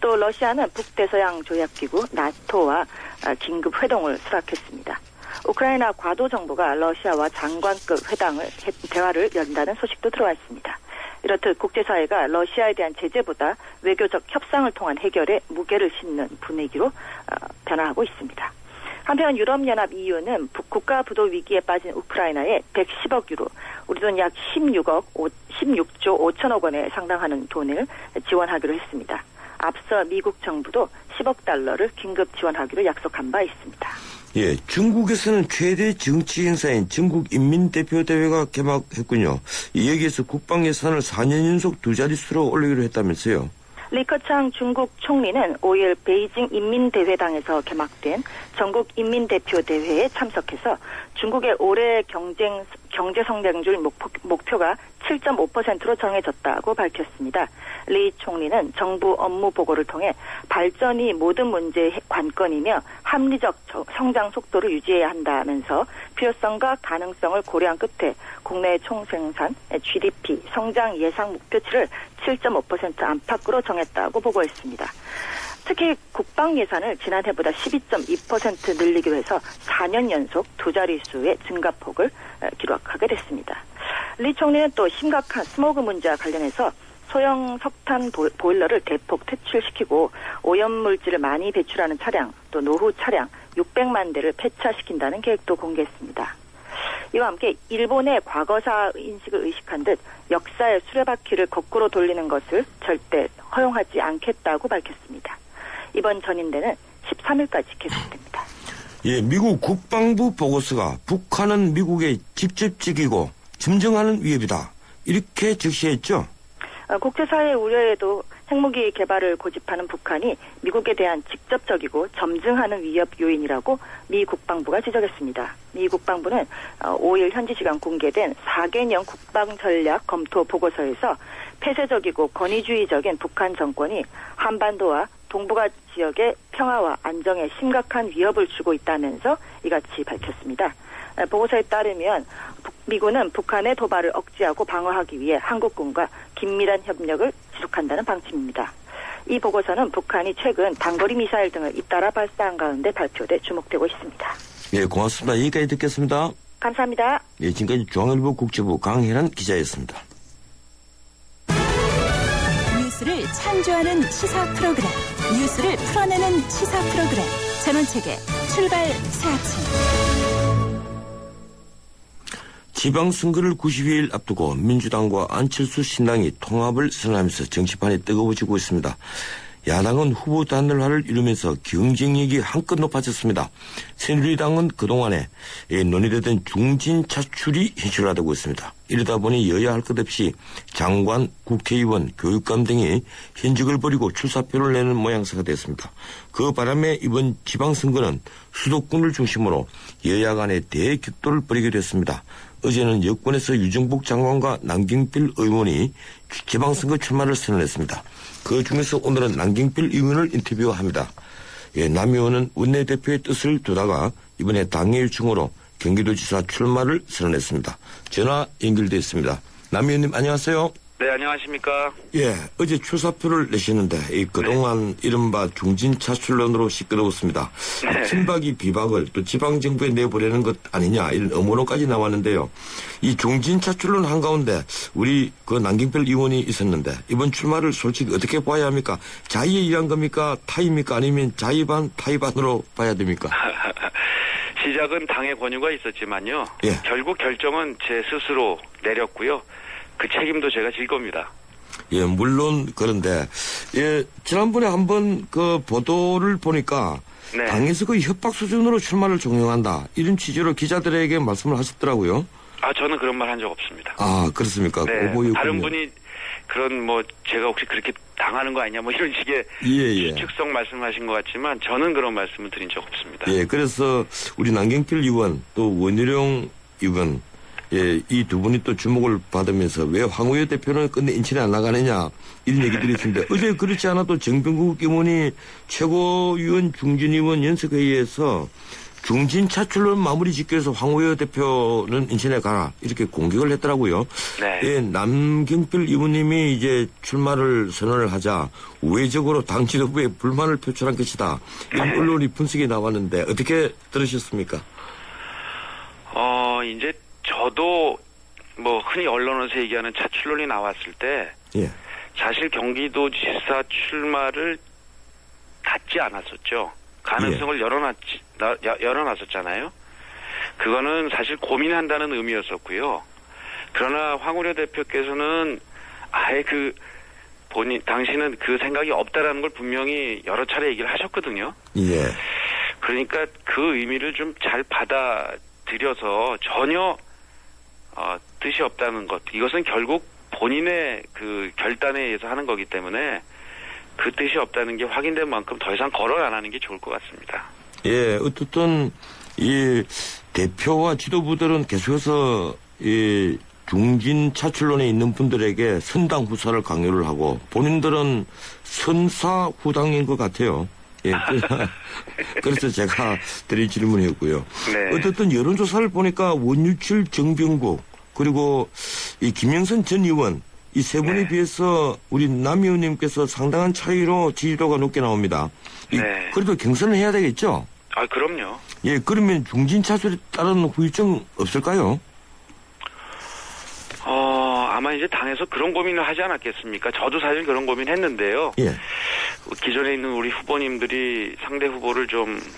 S17: 또 러시아는 북대서양 조약기구 나토와 긴급 회동을 수락했습니다. 우크라이나 과도 정부가 러시아와 장관급 대화를 연다는 소식도 들어와 있습니다. 이렇듯 국제사회가 러시아에 대한 제재보다 외교적 협상을 통한 해결에 무게를 싣는 분위기로 변화하고 있습니다. 한편 유럽연합 EU는 국가 부도 위기에 빠진 우크라이나에 110억 유로, 우리 돈 약 16조 5천억 원에 상당하는 돈을 지원하기로 했습니다. 앞서 미국 정부도 10억 달러를 긴급 지원하기로 약속한 바 있습니다.
S2: 예, 중국에서는 최대 정치 행사인 전국인민대표대회가 개막했군요. 여기에서 국방 예산을 4년 연속 두 자릿수로 올리기로 했다면서요.
S17: 리커창 중국 총리는 5일 베이징 인민대회당에서 개막된 전국인민대표대회에 참석해서 중국의 올해 경제 성장률 목표가 7.5%로 정해졌다고 밝혔습니다. 리 총리는 정부 업무 보고를 통해 발전이 모든 문제의 관건이며 합리적 성장 속도를 유지해야 한다면서 필요성과 가능성을 고려한 끝에 국내 총생산, GDP 성장 예상 목표치를 7.5% 안팎으로 정했다고 보고했습니다. 특히 국방 예산을 지난해보다 12.2% 늘리기로 해서 4년 연속 두 자릿수의 증가폭을 기록하게 됐습니다. 리 총리는 또 심각한 스모그 문제와 관련해서 소형 석탄 보일러를 대폭 퇴출시키고 오염물질을 많이 배출하는 차량, 또 노후 차량 600만 대를 폐차시킨다는 계획도 공개했습니다. 이와 함께 일본의 과거사 인식을 의식한 듯 역사의 수레바퀴를 거꾸로 돌리는 것을 절대 허용하지 않겠다고 밝혔습니다. 이번 전인대는 13일까지 계속됩니다.
S2: 예, 미국 국방부 보고서가 북한은 미국의 직접적이고 짐승하는 위협이다. 이렇게 적시했죠?
S17: 국제사회의 우려에도 핵무기 개발을 고집하는 북한이 미국에 대한 직접적이고 점증하는 위협 요인이라고 미 국방부가 지적했습니다. 미 국방부는 5일 현지 시간 공개된 4개년 국방전략 검토 보고서에서 폐쇄적이고 권위주의적인 북한 정권이 한반도와 동북아 지역의 평화와 안정에 심각한 위협을 주고 있다면서 이같이 밝혔습니다. 보고서에 따르면 미군은 북한의 도발을 억제하고 방어하기 위해 한국군과 긴밀한 협력을 지속한다는 방침입니다. 이 보고서는 북한이 최근 단거리 미사일 등을 잇따라 발사한 가운데 발표돼 주목되고 있습니다.
S2: 예, 고맙습니다. 여기까지 듣겠습니다.
S17: 감사합니다.
S2: 예, 지금까지 중앙일보 국제부 강혜란 기자였습니다.
S18: 뉴스를 창조하는 시사 프로그램, 뉴스를 풀어내는 시사 프로그램, 전원책의 출발 새 아침.
S2: 지방선거를 90일 앞두고 민주당과 안철수 신당이 통합을 선언하면서 정치판이 뜨거워지고 있습니다. 야당은 후보 단일화를 이루면서 경쟁력이 한껏 높아졌습니다. 새누리당은 그동안에 논의되던 중진 차출이 현실화되고 있습니다. 이러다 보니 여야 할 것 없이 장관, 국회의원, 교육감 등이 현직을 버리고 출사표를 내는 모양새가 됐습니다. 그 바람에 이번 지방선거는 수도권을 중심으로 여야 간의 대격돌을 벌이게 됐습니다. 어제는 여권에서 유정복 장관과 남경필 의원이 지방선거 출마를 선언했습니다. 그 중에서 오늘은 남경필 의원을 인터뷰합니다. 예, 남 의원은 원내대표의 뜻을 두다가 이번에 당의 요청으로 경기도지사 출마를 선언했습니다. 전화 연결되어 있습니다. 남 의원님 안녕하세요.
S19: 네, 안녕하십니까.
S2: 예, 어제 출사표를 내시는데 그동안 이른바 중진 차출론으로 시끄러웠습니다.
S19: 네.
S2: 친박이 비박을 또 지방정부에 내보내는 것 아니냐 이런 음모론까지 나왔는데요. 이 중진 차출론 한가운데 우리 그 남경필 의원이 있었는데 이번 출마를 솔직히 어떻게 봐야 합니까? 자의에 의한 겁니까? 타입입니까? 아니면 자의반 타의반으로 봐야 됩니까?
S19: 시작은 당의 권유가 있었지만요.
S2: 예.
S19: 결국 결정은 제 스스로 내렸고요. 그 책임도 제가 질 겁니다.
S2: 예, 물론 그런데 예, 지난번에 한번 그 보도를 보니까
S19: 네.
S2: 당에서 그 협박 수준으로 출마를 종용한다 이런 취지로 기자들에게 말씀을 하셨더라고요.
S19: 아, 저는 그런 말 한 적 없습니다.
S2: 아, 그렇습니까?
S19: 네. 다른 분이 그런 뭐 제가 혹시 그렇게 당하는 거 아니냐 뭐 이런 식의 추측성 말씀하신 것 같지만 저는 그런 말씀을 드린 적 없습니다.
S2: 예, 그래서 우리 남경필 의원 또 원희룡 의원 예, 이 두 분이 또 주목을 받으면서 왜 황우여 대표는 끝내 인천에 안 나가느냐 이런 얘기들이 있습니다. 어제 그렇지 않아도 정병국 의원이 최고위원 중진위원 연석회의에서 중진 차출론 마무리 짓기 위해서 황우여 대표는 인천에 가라 이렇게 공격을 했더라고요.
S19: 네.
S2: 예, 남경필 의원님이 이제 출마를 선언을 하자 우회적으로 당 지도부에 불만을 표출한 것이다. 이런 언론이 분석이 나왔는데 어떻게 들으셨습니까?
S19: 이제 저도 뭐 흔히 언론에서 얘기하는 차출론이 나왔을 때
S2: 예.
S19: 사실 경기도지사 출마를 닫지 않았었죠. 가능성을 열어놨었잖아요. 그거는 사실 고민한다는 의미였었고요. 그러나 황우려 대표께서는 아예 당신은 그 생각이 없다라는 걸 분명히 여러 차례 얘기를 하셨거든요.
S2: 예.
S19: 그러니까 그 의미를 좀 잘 받아들여서 전혀 뜻이 없다는 것. 이것은 결국 본인의 그 결단에 의해서 하는 거기 때문에 그 뜻이 없다는 게 확인된 만큼 더 이상 거론 안 하는 게 좋을 것 같습니다.
S2: 예, 어쨌든 이 대표와 지도부들은 계속해서 이 중진 차출론에 있는 분들에게 선당 후사를 강요를 하고 본인들은 선사 후당인 것 같아요. 예, 그래서 제가 드린 질문이었고요.
S19: 네.
S2: 어쨌든 여론조사를 보니까 원유칠, 정병국 그리고 이 김영선 전 의원 이 세 분에 비해서 우리 남 의원님께서 상당한 차이로 지지도가 높게 나옵니다.
S19: 네.
S2: 그래도 경선을 해야 되겠죠?
S19: 아, 그럼요.
S2: 예, 그러면 중진 차출에 따른 후유증 없을까요?
S19: 아마 이제 당에서 그런 고민을 하지 않았겠습니까? 저도 사실 그런 고민했는데요.
S2: 예.
S19: 기존에 있는 우리 후보님들이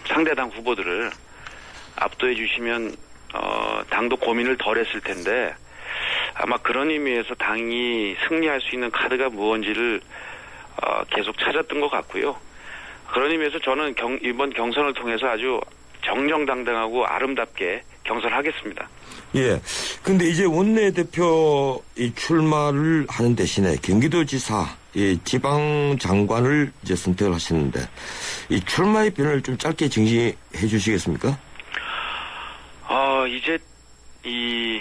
S19: 상대당 후보들을 압도해 주시면, 당도 고민을 덜 했을 텐데, 아마 그런 의미에서 당이 승리할 수 있는 카드가 무언지를, 계속 찾았던 것 같고요. 그런 의미에서 저는 이번 경선을 통해서 아주 정정당당하고 아름답게 경선하겠습니다.
S2: 예. 근데 이제 원내대표 이 출마를 하는 대신에 경기도지사, 지방 장관을 이제 선택을 하시는데, 이 출마의 변을 좀 짧게 정리해 주시겠습니까?
S19: 이제 이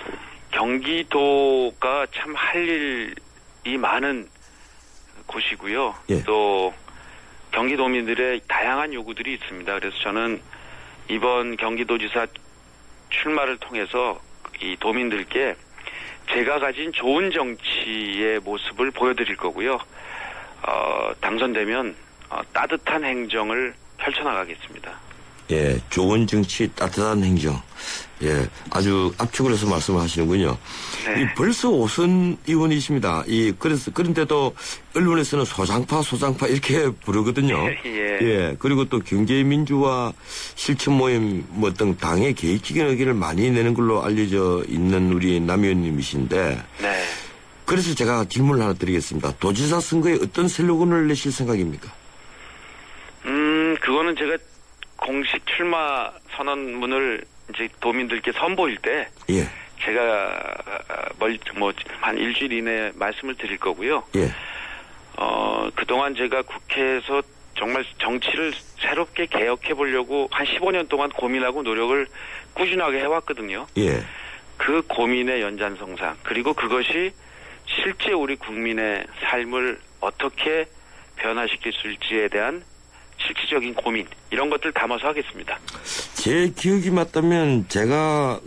S19: 경기도가 참 할 일이 많은 곳이고요.
S2: 예.
S19: 또 경기도민들의 다양한 요구들이 있습니다. 그래서 저는 이번 경기도지사 출마를 통해서 이 도민들께 제가 가진 좋은 정치의 모습을 보여드릴 거고요. 당선되면 따뜻한 행정을 펼쳐나가겠습니다.
S2: 예, 좋은 정치, 따뜻한 행정. 예, 아주 압축을 해서 말씀을 하시는군요.
S19: 네.
S2: 이 벌써 5선 의원이십니다. 그런데도 언론에서는 소장파 이렇게 부르거든요.
S19: 예.
S2: 그리고 또 경제민주화 실천 모임 등 당의 계획적인 의견을 많이 내는 걸로 알려져 있는 우리 남 의원님이신데.
S19: 네.
S2: 그래서 제가 질문을 하나 드리겠습니다. 도지사 선거에 어떤 슬로건을 내실 생각입니까?
S19: 그거는 제가 공식 출마 선언문을 이제 도민들께 선보일 때
S2: 예.
S19: 제가 한 일주일 이내에 말씀을 드릴 거고요.
S2: 예.
S19: 그동안 제가 국회에서 정말 정치를 새롭게 개혁해 보려고 한 15년 동안 고민하고 노력을 꾸준하게 해왔거든요.
S2: 예.
S19: 그 고민의 연장선상, 그리고 그것이 실제 우리 국민의 삶을 어떻게 변화시킬 수 있을지에 대한 실질적인 고민, 이런 것들 담아서 하겠습니다.
S2: 제 기억이 맞다면 제가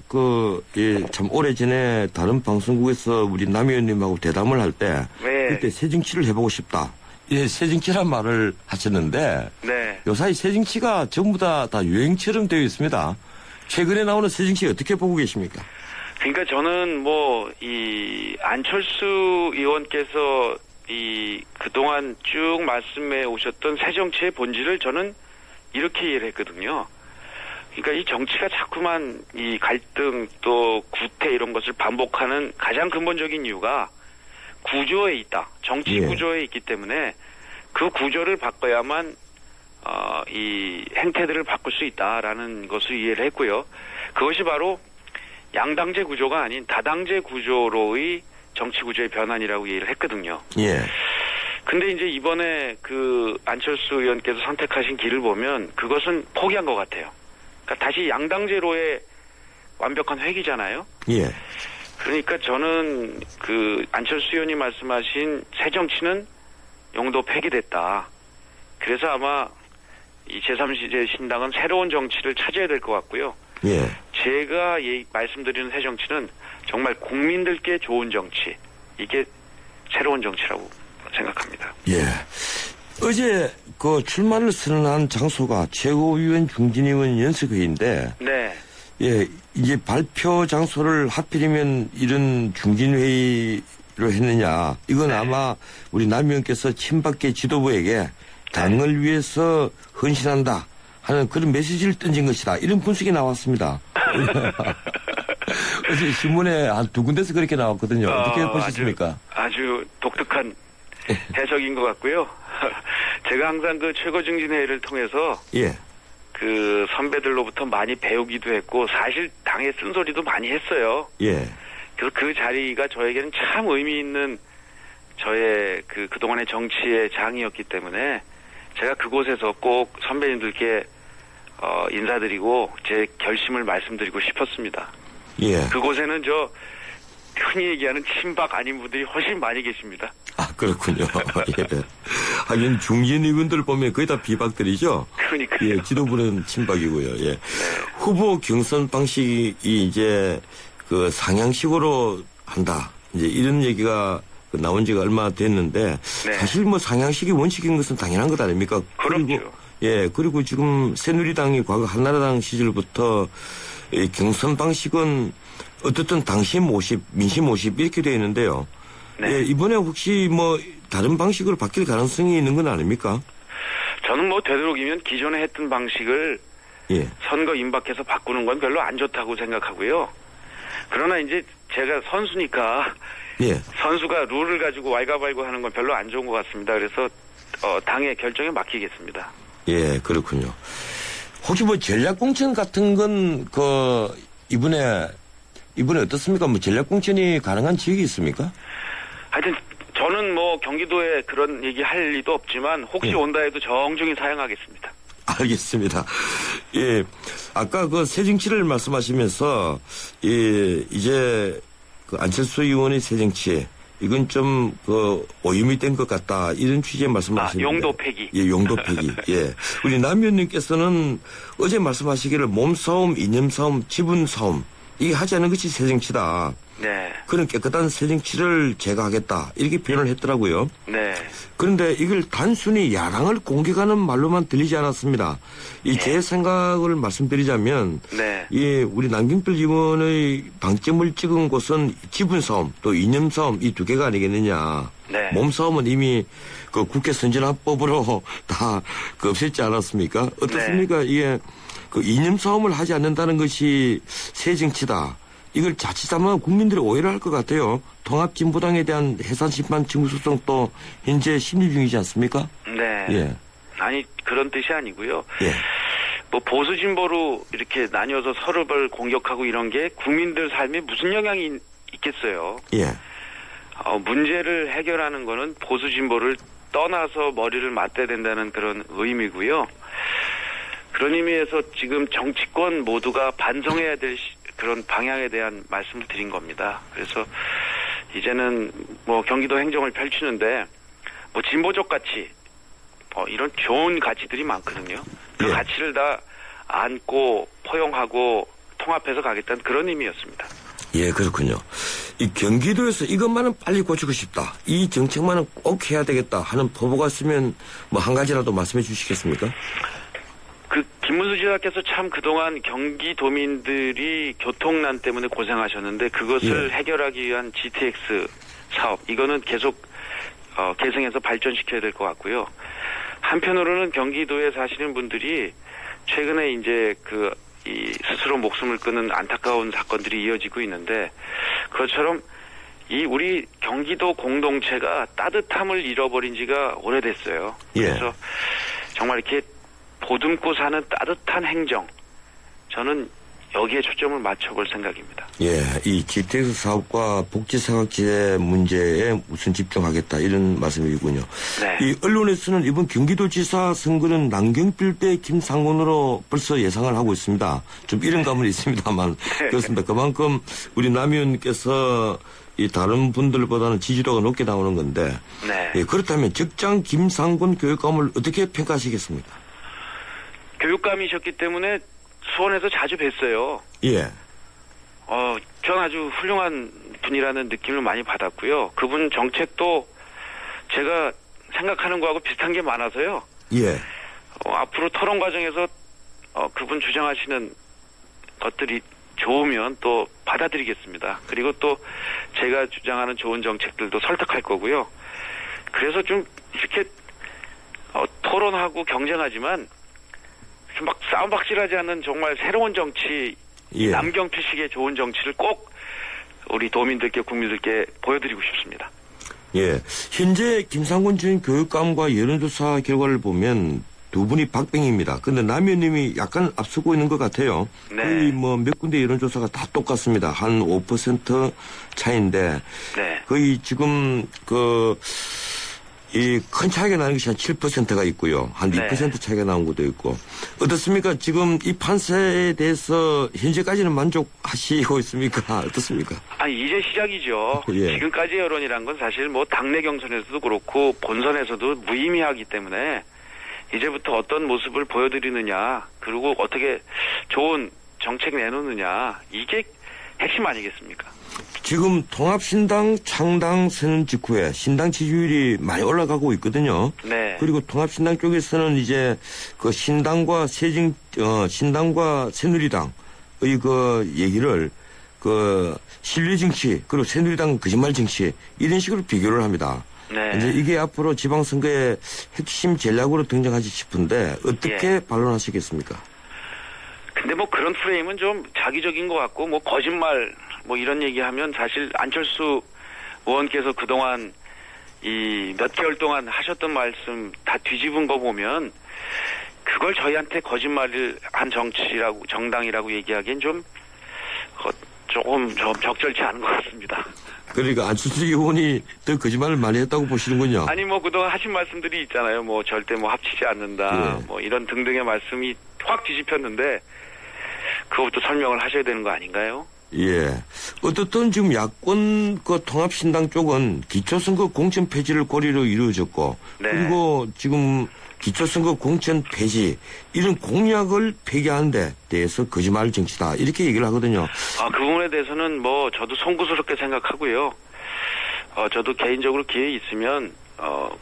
S2: 참 오래전에 다른 방송국에서 우리 남 의원님하고 대담을 할 때
S19: 네.
S2: 그때 새정치를 해보고 싶다. 예, 새정치란 말을 하셨는데
S19: 네.
S2: 요사이 새정치가 전부 다 유행처럼 되어 있습니다. 최근에 나오는 새정치 어떻게 보고 계십니까?
S19: 그러니까 저는 이 안철수 의원께서 그동안 쭉 말씀해 오셨던 새 정치의 본질을 저는 이렇게 이해를 했거든요. 그러니까 이 정치가 자꾸만 이 갈등 또 구태 이런 것을 반복하는 가장 근본적인 이유가 구조에 있다. 정치 구조에 있기 때문에 그 구조를 바꿔야만 이 행태들을 바꿀 수 있다라는 것을 이해를 했고요. 그것이 바로 양당제 구조가 아닌 다당제 구조로의 정치 구조의 변환이라고 이해를 했거든요.
S2: 예.
S19: 근데 이제 이번에 안철수 의원께서 선택하신 길을 보면 그것은 포기한 것 같아요. 그러니까 다시 양당제로의 완벽한 회귀잖아요.
S2: 예.
S19: 그러니까 저는 안철수 의원이 말씀하신 새 정치는 용도 폐기됐다. 그래서 아마 이 제3시대 신당은 새로운 정치를 찾아야 될 것 같고요.
S2: 예.
S19: 제가 말씀드리는 새 정치는 정말 국민들께 좋은 정치, 이게 새로운 정치라고 생각합니다.
S2: 예. 어제 출마를 선언한 장소가 최고위원 중진위원 연석회의인데,
S19: 네.
S2: 예, 이제 발표 장소를 하필이면 이런 중진회의로 했느냐. 이건 아마 우리 남 의원께서 친박계 지도부에게 당을 위해서 헌신한다 하는 그런 메시지를 던진 것이다. 이런 분석이 나왔습니다. 어제 신문에 한 2군데서 그렇게 나왔거든요. 어떻게 보셨습니까?
S19: 아주 독특한 해석인 것 같고요. 제가 항상 최고중진회의를 통해서 선배들로부터 많이 배우기도 했고 사실 당의 쓴소리도 많이 했어요.
S2: 예.
S19: 그래서 그 자리가 저에게는 참 의미 있는 저의 그동안의 정치의 장이었기 때문에 제가 그곳에서 꼭 선배님들께 인사드리고 제 결심을 말씀드리고 싶었습니다.
S2: 예.
S19: 그곳에는 흔히 얘기하는 친박 아닌 분들이 훨씬 많이 계십니다.
S2: 아, 그렇군요. 예. 하긴 중진 의원들 보면 거의 다 비박들이죠.
S19: 그러니까요.
S2: 예, 지도부는 친박이고요. 예. 후보 경선 방식이 이제 그 상향식으로 한다. 이제 이런 얘기가 나온 지가 얼마 됐는데 사실 뭐 상향식이 원칙인 것은 당연한 것 아닙니까?
S19: 그렇죠.
S2: 그리고 지금 새누리당이 과거 한나라당 시절부터 이 경선 방식은 어떻든 당심 50, 민심 50 이렇게 되어 있는데요. 예, 이번에 혹시 뭐 다른 방식으로 바뀔 가능성이 있는 건 아닙니까?
S19: 저는 뭐 되도록이면 기존에 했던 방식을 선거 임박해서 바꾸는 건 별로 안 좋다고 생각하고요. 그러나 이제 제가 선수니까 선수가 룰을 가지고 왈가왈부 하는 건 별로 안 좋은 것 같습니다. 그래서 당의 결정에 맡기겠습니다.
S2: 예, 그렇군요. 혹시 뭐 전략공천 같은 건 이번에 어떻습니까? 뭐 전략공천이 가능한 지역이 있습니까?
S19: 하여튼 저는 뭐 경기도에 그런 얘기 할 리도 없지만 혹시 온다 해도 정중히 사양하겠습니다.
S2: 알겠습니다. 예, 아까 그 새정치를 말씀하시면서 이제 그 안철수 의원의 새정치 이건 좀 오염이 된 것 같다 이런 취지의 말씀하시는데.
S19: 용도 폐기.
S2: 예, 용도 폐기. 예, 우리 남 의원님께서는 어제 말씀하시기를 몸싸움, 이념싸움, 지분싸움 이게 하지 않은 것이 새정치다.
S19: 네.
S2: 그런 깨끗한 새정치를 제거하겠다 이렇게 표현을 했더라고요.
S19: 네.
S2: 그런데 이걸 단순히 야당을 공격하는 말로만 들리지 않았습니다. 제 생각을 말씀드리자면 우리 남경필 의원의 방점을 찍은 곳은 지분싸움 또 이념싸움 이 두 개가 아니겠느냐. 몸싸움은 이미 그 국회 선진화법으로 다 없앴지 않았습니까? 어떻습니까? 이게 그 이념싸움을 하지 않는다는 것이 새정치다. 이걸 자칫하면 국민들이 오해를 할 것 같아요. 통합진보당에 대한 해산심판 청구소송도 현재 심리 중이지 않습니까?
S19: 네.
S2: 예.
S19: 아니 그런 뜻이 아니고요. 뭐 보수 진보로 이렇게 나뉘어서 서로를 공격하고 이런 게 국민들 삶에 무슨 영향이 있겠어요.
S2: 예.
S19: 문제를 해결하는 거는 보수 진보를 떠나서 머리를 맞대야 된다는 그런 의미고요. 그런 의미에서 지금 정치권 모두가 반성해야 될 그런 방향에 대한 말씀을 드린 겁니다. 그래서 이제는 뭐 경기도 행정을 펼치는데 뭐 진보적 가치 이런 좋은 가치들이 많거든요. 그 가치를 다 안고 포용하고 통합해서 가겠다는 그런 의미였습니다.
S2: 예, 그렇군요. 이 경기도에서 이것만은 빨리 고치고 싶다. 이 정책만은 꼭 해야 되겠다 하는 포부가 있으면 뭐 한 가지라도 말씀해 주시겠습니까?
S19: 김문수 지사께서 참 그동안 경기도민들이 교통난 때문에 고생하셨는데 그것을 해결하기 위한 GTX 사업 이거는 계속 계승해서 발전시켜야 될 것 같고요. 한편으로는 경기도에 사시는 분들이 최근에 이제 이 스스로 목숨을 끊는 안타까운 사건들이 이어지고 있는데 그것처럼 이 우리 경기도 공동체가 따뜻함을 잃어버린 지가 오래됐어요. 그래서 정말 이렇게 보듬고 사는 따뜻한 행정 저는 여기에 초점을 맞춰볼 생각입니다.
S2: 예, 이 GTX 사업과 복지사각지대 문제에 우선 집중하겠다 이런 말씀이군요. 이 언론에서는 이번 경기도지사 선거는 남경필 대 김상곤으로 벌써 예상을 하고 있습니다. 좀 이런 감은 있습니다만 그렇습니다. 그만큼 우리 남 의원님께서 이 다른 분들보다는 지지도가 높게 나오는 건데 그렇다면 적장 김상곤 교육감을 어떻게 평가하시겠습니까?
S19: 교육감이셨기 때문에 수원에서 자주 뵀어요.
S2: 예.
S19: 전 아주 훌륭한 분이라는 느낌을 많이 받았고요. 그분 정책도 제가 생각하는 거하고 비슷한 게 많아서요.
S2: 예.
S19: 앞으로 토론 과정에서 그분 주장하시는 것들이 좋으면 또 받아들이겠습니다. 그리고 또 제가 주장하는 좋은 정책들도 설득할 거고요. 그래서 좀 이렇게 토론하고 경쟁하지만 막 싸움박질하지 않는 정말 새로운 정치, 남경필식의 좋은 정치를 꼭 우리 도민들께 국민들께 보여드리고 싶습니다.
S2: 예, 현재 김상곤 전 교육감과 여론조사 결과를 보면 두 분이 박빙입니다. 그런데 남 의원님이 약간 앞서고 있는 것 같아요. 거의 뭐 몇 군데 여론조사가 다 똑같습니다. 한 5% 차이인데 거의 지금 이 큰 차이가 나는 것이 한 7%가 있고요. 한
S19: 네.
S2: 2% 차이가 나온 것도 있고. 어떻습니까? 지금 이 판세에 대해서 현재까지는 만족하시고 있습니까? 어떻습니까?
S19: 이제 시작이죠.
S2: 예.
S19: 지금까지의 여론이란 건 사실 뭐 당내 경선에서도 그렇고 본선에서도 무의미하기 때문에 이제부터 어떤 모습을 보여드리느냐, 그리고 어떻게 좋은 정책 내놓느냐, 이게 핵심 아니겠습니까?
S2: 지금 통합신당 창당 세는 직후에 신당 지지율이 많이 올라가고 있거든요.
S19: 네.
S2: 그리고 통합신당 쪽에서는 이제 그 신당과 신당과 새누리당의 그 얘기를 그 신뢰 정치 그리고 새누리당 거짓말 정치 이런 식으로 비교를 합니다.
S19: 네.
S2: 이제 이게 앞으로 지방선거의 핵심 전략으로 등장하지 싶은데 어떻게 반론하시겠습니까?
S19: 근데 뭐 그런 프레임은 좀 자기적인 것 같고, 뭐 거짓말 뭐 이런 얘기하면 사실 안철수 의원께서 그동안 이 몇 개월 동안 하셨던 말씀 다 뒤집은 거 보면 그걸 저희한테 거짓말을 한 정당이라고 얘기하기엔 좀 적절치 않은 것 같습니다.
S2: 그러니까 안철수 의원이 더 거짓말을 많이 했다고 보시는군요.
S19: 아니 뭐 그동안 하신 말씀들이 있잖아요. 뭐 절대 뭐 합치지 않는다.
S2: 예.
S19: 뭐 이런 등등의 말씀이 확 뒤집혔는데 그것도 설명을 하셔야 되는 거 아닌가요?
S2: 예. 어떻든 지금 야권 그 통합신당 쪽은 기초선거 공천 폐지를 고리로 이루어졌고,
S19: 네.
S2: 그리고 지금 기초선거 공천 폐지 이런 공약을 폐기하는 데 대해서 거짓말 정치다 이렇게 얘기를 하거든요.
S19: 그 부분에 대해서는 뭐 저도 송구스럽게 생각하고요. 저도 개인적으로 기회 있으면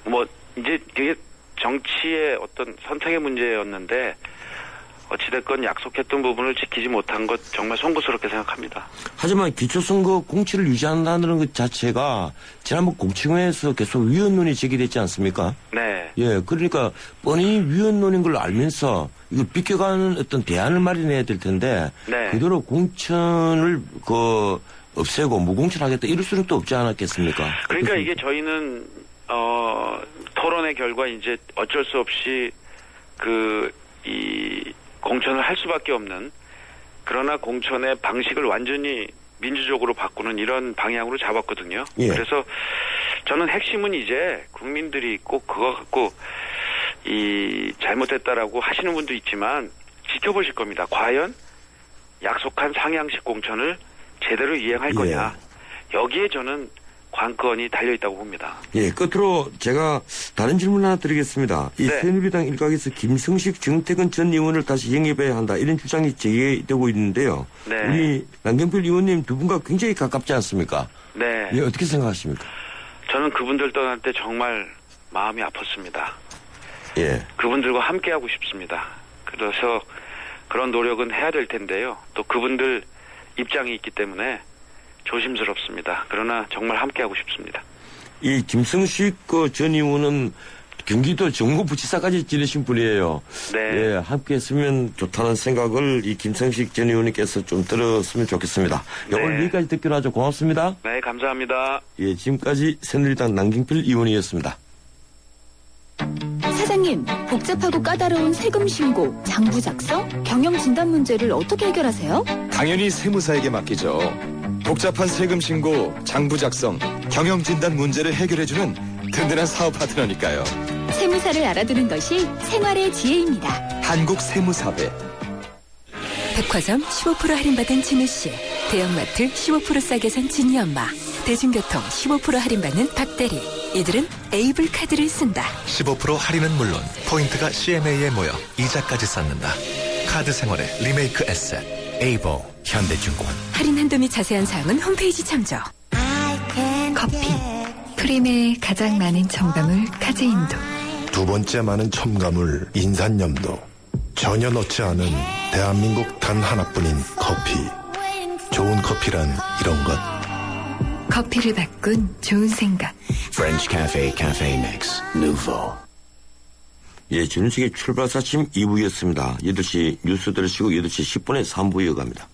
S19: 뭐 이제 그게 정치의 어떤 선택의 문제였는데 어찌됐건 약속했던 부분을 지키지 못한 것 정말 송구스럽게 생각합니다.
S2: 하지만 기초선거 공치를 유지한다는 것 자체가 지난번 공청회에서 계속 위헌론이 제기됐지 않습니까?
S19: 네.
S2: 예, 그러니까 뻔히 위헌론인 걸 알면서 이거 비껴가는 어떤 대안을 마련해야 될 텐데
S19: 네.
S2: 그대로 공천을 없애고 무공천하겠다 이럴 수는 또 없지 않았겠습니까?
S19: 그러니까 이게 저희는 토론의 결과 이제 어쩔 수 없이 이 공천을 할 수밖에 없는, 그러나 공천의 방식을 완전히 민주적으로 바꾸는 이런 방향으로 잡았거든요.
S2: 예.
S19: 그래서 저는 핵심은 이제 국민들이 꼭 그거 갖고 잘못했다라고 하시는 분도 있지만 지켜보실 겁니다. 과연 약속한 상향식 공천을 제대로 이행할 거냐. 여기에 저는 관건이 달려있다고 봅니다.
S2: 예, 끝으로 제가 다른 질문 하나 드리겠습니다. 이
S19: 네.
S2: 새누리당 일각에서 김성식, 정태근 전 의원을 다시 영입해야 한다 이런 주장이 제기되고 있는데요.
S19: 네.
S2: 우리 남경필 의원님 두 분과 굉장히 가깝지 않습니까?
S19: 네.
S2: 예, 어떻게 생각하십니까?
S19: 저는 그분들 떠날 때 정말 마음이 아팠습니다.
S2: 예.
S19: 그분들과 함께하고 싶습니다. 그래서 그런 노력은 해야 될 텐데요. 또 그분들 입장이 있기 때문에 조심스럽습니다. 그러나 정말 함께하고 싶습니다.
S2: 이 김성식 전 의원은 경기도 정무부지사까지 지내신 분이에요.
S19: 네.
S2: 예, 함께 했으면 좋다는 생각을 이 김성식 전 의원님께서 좀 들었으면 좋겠습니다. 예,
S19: 네.
S2: 오늘 여기까지 듣기로 하죠. 고맙습니다.
S19: 네, 감사합니다.
S2: 예, 지금까지 새누리당 남경필 의원이었습니다.
S18: 사장님, 복잡하고 까다로운 세금 신고, 장부 작성, 경영 진단 문제를 어떻게 해결하세요?
S20: 당연히 세무사에게 맡기죠. 복잡한 세금 신고, 장부 작성, 경영 진단 문제를 해결해주는 든든한 사업 파트너니까요.
S18: 세무사를 알아두는 것이 생활의 지혜입니다.
S20: 한국세무사회.
S3: 백화점 15% 할인받은 진우씨, 대형마트 15% 싸게 산 진이 엄마, 대중교통 15% 할인받는 박대리. 이들은 에이블 카드를 쓴다.
S15: 15% 할인은 물론 포인트가 CMA에 모여 이자까지 쌓는다. 카드 생활의 리메이크 에셋 에이버 현대증권.
S3: 할인 한도 및 자세한 사항은 홈페이지 참조. 커피. 프림의 가장 많은 첨가물 카제인도.
S4: 두 번째 많은 첨가물 인산염도. 전혀 넣지 않은 대한민국 단 하나뿐인 커피. 좋은 커피란 이런 것.
S3: 커피를 바꾼 좋은 생각.
S4: French Cafe Cafe Mix Nouveau.
S2: 예, 전우식의 출발사침 2부였습니다. 8시 뉴스 들으시고 8시 10분에 3부 이어갑니다.